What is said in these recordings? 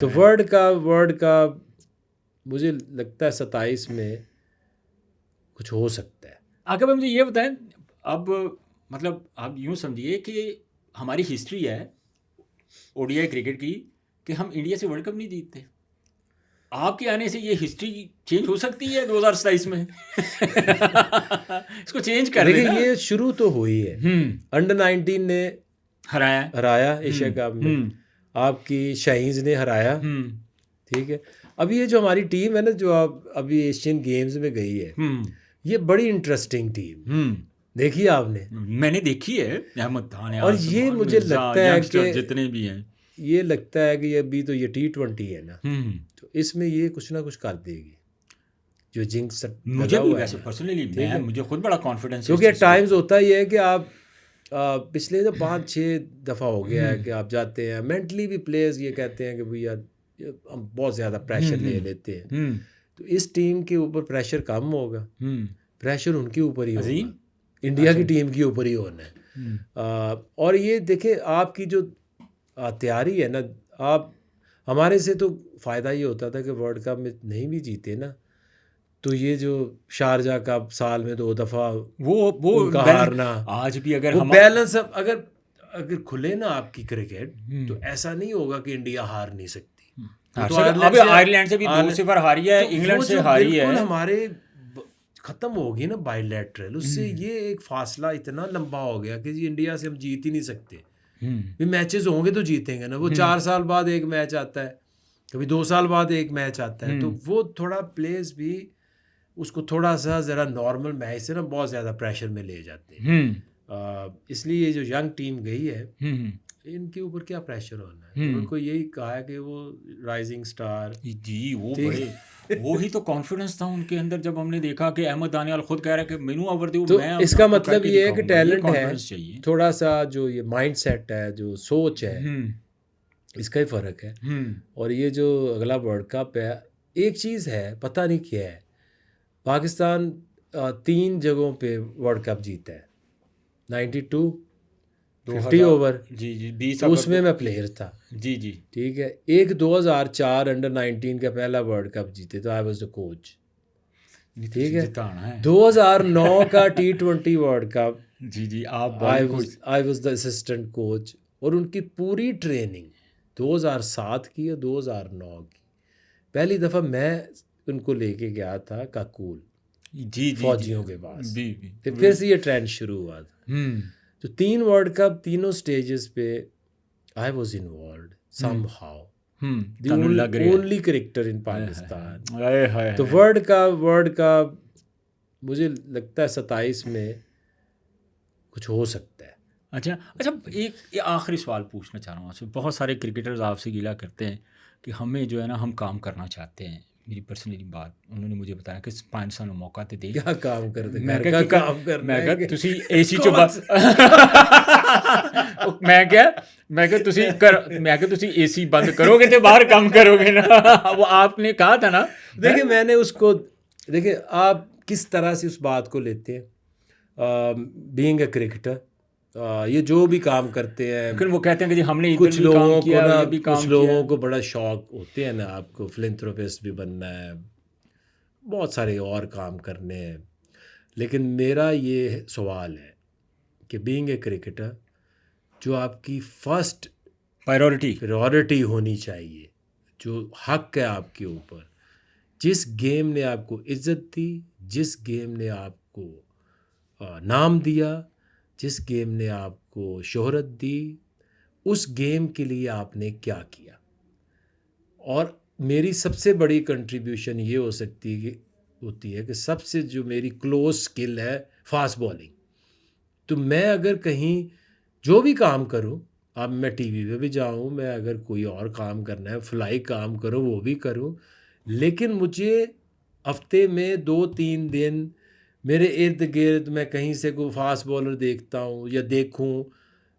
तो वर्ल्ड का मुझे लगता है 27 में कुछ हो सकता है। आगे मुझे ये बताएं, अब मतलब आप यूँ समझिए कि हमारी हिस्ट्री है ओडीआई क्रिकेट की कि हम इंडिया से वर्ल्ड कप नहीं जीतते। आपके आने से ये हिस्ट्री चेंज हो सकती है 2027 में। इसको चेंज कर देखिए देना। ये शुरू तो हुई है, अंडर 19 ने हराया एशिया कप में, आपकी शाहीन्स ने हराया, ठीक है। अब ये जो हमारी टीम है ना, जो आप अभी एशियन गेम्स में गई है, ये बड़ी इंटरेस्टिंग टीम देखी आपने? मैंने देखी है। अहमद खान, और ये मुझे लगता है कि जितने भी हैं, ये लगता है कि ये अभी तो ये T20 है ना, तो इसमें ये कुछ ना कुछ कर देगी, जो जिंक्स मुझे लगा भी हुआ है वैसे ना, पर्सनली ठीक है। मुझे खुद बड़ा कॉन्फिडेंस है क्योंकि इस एट चीज़ पे। टाइम्स होता ही है कि आप पिछले तो 5-6 दफ़ा हो गया है कि आप जाते हैं मेंटली भी, प्लेयर्स ये कहते हैं कि भैया हम बहुत ज़्यादा प्रेशर ले लेते हैं, तो इस टीम के ऊपर प्रेशर कम होगा, प्रेशर उनके ऊपर ही होगा, इंडिया की टीम के ऊपर ही होना है। और ये देखें, आपकी जो तैयारी है ना, आप हमारे से तो फ़ायदा ये होता था कि वर्ल्ड कप में नहीं भी जीते ना, तो ये जो शारजा का साल में 2 दफ़ा वो उनका हारना, आज भी अगर वो हम बैलेंस, अब अगर खुले ना आपकी क्रिकेट, तो ऐसा नहीं होगा कि इंडिया हार नहीं सकती। वो तो आयरलैंड से भी 2-0 हारी है, तो इंग्लैंड वो से जो हारी है। बिल्कुल हमारे ख़त्म होगी ना बायलैटरल, उससे ये एक फासला इतना लंबा हो गया कि जी इंडिया से हम जीत ही नहीं सकते। भी मैचेस होंगे तो जीतेंगे ना, वो 4 साल बाद एक मैच आता है, कभी 2 साल बाद एक मैच आता है, तो वो थोड़ा प्लेयर्स भी उसको थोड़ा सा ज़रा नॉर्मल मैच से ना बहुत ज़्यादा प्रेशर में ले जाते हैं। इसलिए ये जो यंग टीम गई है, इनके ऊपर क्या प्रेशर होना है, उनको यही कहा है कि वो राइजिंग स्टार जी, वो बड़े वो ही तो कॉन्फिडेंस था उनके अंदर जब हमने देखा कि अहमद दानियाल खुद कह रहा है कि मेनू अवरदू, तो मैं इसका आपको मतलब करके ये है कि दिखाऊंगा। ये टैलेंट है, कॉन्फिडेंस चाहिए। थोड़ा सा जो ये माइंड सेट है, जो सोच है, इसका ही फ़र्क है। और ये जो अगला वर्ल्ड कप है, एक चीज़ है, पता नहीं क्या है, पाकिस्तान 3 जगहों पे वर्ल्ड कप जीता है, 92, 50 ओवर, जी जी 20 तो अगर उसमें मैं प्लेयर था, जी जी ठीक है। एक 2004 अंडर 19 का पहला वर्ल्ड कप जीते, तो आई वाज द कोच, ठीक है। जिताना है 2009 का T20 वर्ल्ड कप, जी जी आप bowling coach. I was the assistant coach, और उनकी पूरी ट्रेनिंग 2007 की या 2009 की, पहली दफ़ा मैं उनको लेके गया था काकूल जी जी फौजियों के पास, जी फिर से ये ट्रेंड शुरू हुआ था। तो 3 वर्ल्ड कप, तीनों स्टेजेस पे I was involved somehow, the only cricketer in Pakistan. तो वर्ल्ड का मुझे लगता है 27 में कुछ हो सकता है। अच्छा एक आखिरी सवाल पूछना चाह रहा हूँ आपसे। बहुत सारे क्रिकेटर्स आपसे गिला करते हैं कि हमें जो है ना, हम काम करना चाहते हैं। मेरी पर्सनली बात, उन्होंने मुझे बताया कि 5 साल मौका तो दे। क्या काम करते, मैं घर का काम करना मैं है क्या कि तुसी एसी चो कौन मैं क्या तुसी एसी बंद करोगे तो बाहर काम करोगे ना। वो आपने कहा था ना। देखिए मैंने उसको, देखिए आप किस तरह से उस बात को लेते हैं। बीइंग अ क्रिकेटर, ये जो भी काम करते हैं, लेकिन वो कहते हैं कि जी हमने इधर कुछ भी काम लोगों को किया, ना, ये भी कुछ काम किया। लोगों को बड़ा शौक होते हैं ना, आपको फिलैंथ्रोपिस्ट भी बनना है, बहुत सारे और काम करने हैं, लेकिन मेरा ये सवाल है कि बीइंग ए क्रिकेटर, जो आपकी फर्स्ट प्रायोरिटी होनी चाहिए, जो हक है आपके ऊपर, जिस गेम ने आपको इज्जत दी, जिस गेम ने आपको नाम दिया, जिस गेम ने आपको शोहरत दी, उस गेम के लिए आपने क्या किया। और मेरी सबसे बड़ी कंट्रीब्यूशन ये होती है कि सबसे जो मेरी क्लोज स्किल है फास्ट बॉलिंग, तो मैं अगर कहीं जो भी काम करूं, अब मैं टीवी पे भी जाऊं, मैं अगर कोई और काम करना है, फ्लाई काम करूं, वो भी करूं, लेकिन मुझे हफ्ते में 2-3 दिन मेरे इर्द गिर्द मैं कहीं से कोई फास्ट बॉलर देखता हूं या देखूं,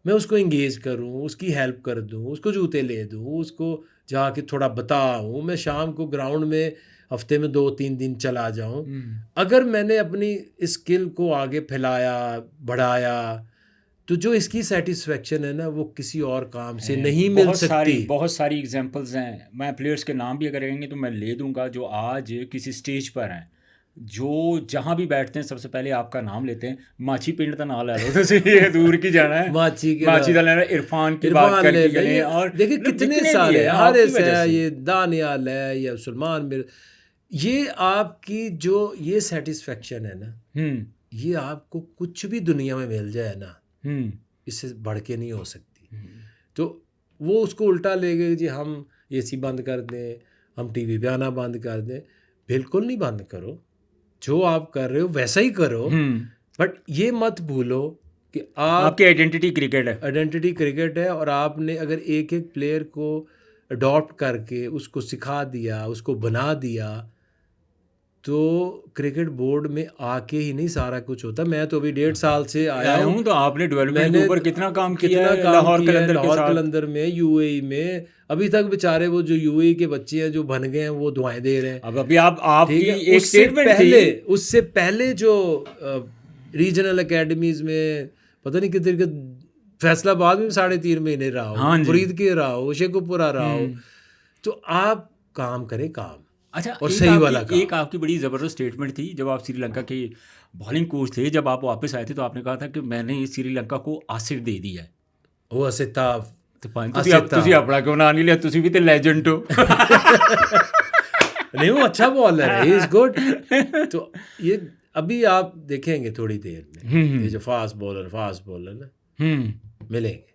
मैं उसको इंगेज करूं, उसकी हेल्प कर दूं, उसको जूते ले दूं, उसको जाके थोड़ा बताऊं, मैं शाम को ग्राउंड में हफ्ते में 2-3 दिन चला जाऊं। अगर मैंने अपनी स्किल को आगे फैलाया, बढ़ाया, तो जो इसकी सेटिस्फेक्शन है ना वो किसी और काम से नहीं मिल सकती। बहुत सारी एग्जांपल्स हैं। मैं प्लेयर्स के नाम भी अगर रहेंगे तो मैं ले दूंगा जो आज किसी स्टेज पर हैं, जो जहाँ भी बैठते हैं सबसे पहले आपका नाम लेते हैं। माची पिंड का नाम ले लो तो ये दूर की जाना है। माची के माची का लेना, इरफान की बात इरफान करके ले चले, ले, और देखिए मतलब कितने जितने भी सारे हैं हारिस आपकी वजह है, से। ये दानियाल है, या सलमान मिर, ये आपकी जो ये सेटिस्फेक्शन है ना, ये आपको कुछ भी दुनिया में मिल जाए ना, इससे बढ़ के नहीं हो सकती। तो वो उसको उल्टा ले गए जी हम एसी बंद कर दें, हम टीवी पे आना बंद कर दें। बिल्कुल नहीं बंद करो, जो आप कर रहे हो वैसा ही करो, बट ये मत भूलो कि आपकी आइडेंटिटी क्रिकेट है। आइडेंटिटी क्रिकेट है, और आपने अगर एक एक प्लेयर को अडॉप्ट करके उसको सिखा दिया, उसको बना दिया, तो क्रिकेट बोर्ड में आके ही नहीं सारा कुछ होता। मैं तो अभी 1.5 साल से आया हूँ, तो आपने डेवलपमेंट के मैंने ऊपर कितना काम किया कितना है काम लाहौर किया है कलंदर के लाहौर साथ। कलंदर में, यूएई में। अभी तक बेचारे वो जो यूएई के बच्चे हैं जो बन गए हैं वो दुआएं दे रहे हैं। अब अभी आपकी ठीक है, एक स्टेटमेंट थी। उससे पहले जो रीजनल एकेडमीज में पता नहीं कितने फैसलाबाद में 3.5 महीने रहा हो, फरीदकी रहा हो, शेखुपुरा रहा हो। तो आप काम करें काम, अच्छा, और सही वाला काम। एक आपकी बड़ी ज़बरदस्त स्टेटमेंट थी जब आप श्रीलंका के बॉलिंग कोच थे। जब आप वापस आए थे तो आपने कहा था कि मैंने श्रीलंका को आसिफ दे दिया है। वो असिताफ तो तुसी अपना क्यों ना नहीं लिया, तुसी भी तो लेजेंड हो। नहीं, वो अच्छा बॉलर है, ही इज गुड। तो ये अभी आप देखेंगे थोड़ी देर में ये जो फास्ट बॉलर ना मिलेंगे,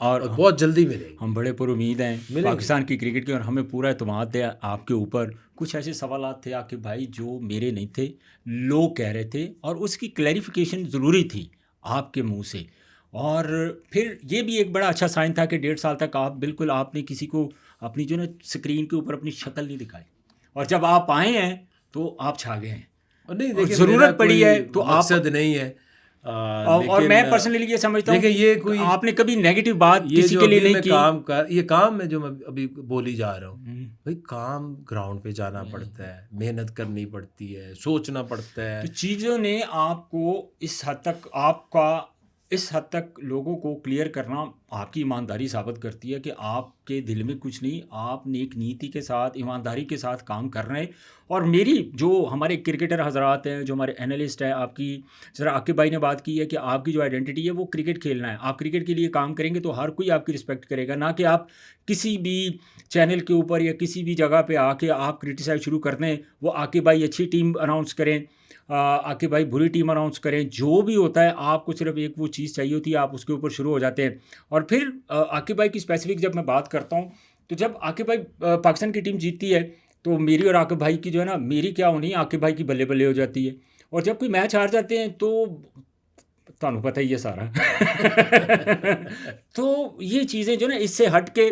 और बहुत जल्दी मिलेंगे। हम बड़े पुरुमीद हैं पाकिस्तान की क्रिकेट के, और हमें पूरा एतमाद है आपके ऊपर। कुछ ऐसे सवालात थे आपके भाई जो मेरे नहीं थे, लोग कह रहे थे, और उसकी क्लैरिफिकेशन ज़रूरी थी आपके मुंह से। और फिर ये भी एक बड़ा अच्छा साइन था कि 1.5 साल तक आप बिल्कुल आपने किसी को अपनी जो ना स्क्रीन के ऊपर अपनी शक्ल नहीं दिखाई, और जब आप आए हैं तो आप छा गए हैं। और नहीं, देखिए ज़रूरत पड़ी है तो आप मकसद नहीं है। और मैं पर्सनली ये समझता हूँ कि ये कोई आपने कभी नेगेटिव बात ये किसी जो के लिए अभी नहीं मैं की। ये काम है जो मैं अभी बोली जा रहा हूँ, भाई काम ग्राउंड पे जाना पड़ता है, मेहनत करनी पड़ती है, सोचना पड़ता है। तो चीज़ों ने आपको इस हद तक लोगों को क्लियर करना आपकी ईमानदारी साबित करती है कि आपके दिल में कुछ नहीं, आप नेक नीति के साथ, ईमानदारी के साथ काम कर रहे हैं। और मेरी जो हमारे क्रिकेटर हजरात हैं, जो हमारे एनालिस्ट हैं, आपकी जरा आकिब भाई ने बात की है कि आपकी जो आइडेंटिटी है वो क्रिकेट खेलना है। आप क्रिकेट के लिए काम करेंगे तो हर कोई आपकी रिस्पेक्ट करेगा, ना कि आप किसी भी चैनल के ऊपर या किसी भी जगह पे आके आप क्रिटिसाइज शुरू कर दें। वो आकिब भाई अच्छी टीम अनाउंस करें, आकिब भाई बुरी टीम अनाउंस करें, जो भी होता है आपको सिर्फ एक वो चीज़ चाहिए होती है, आप उसके ऊपर शुरू हो जाते हैं। और फिर आकिब भाई की स्पेसिफिक जब मैं बात करता हूँ, तो जब आकिब भाई पाकिस्तान की टीम जीतती है तो मेरी और आकिब भाई की जो है ना, मेरी क्या होनी, आकिब भाई की बल्ले बल्ले हो जाती है। और जब कोई मैच हार जाते हैं तो ਤੁਹਾਨੂੰ पता ही है सारा। तो ये चीज़ें जो ना, इससे हट के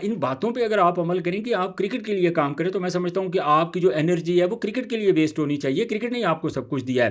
इन बातों पे अगर आप अमल करें कि आप क्रिकेट के लिए काम करें, तो मैं समझता हूँ कि आपकी जो एनर्जी है वो क्रिकेट के लिए वेस्ट होनी चाहिए। क्रिकेट ने आपको सब कुछ दिया है।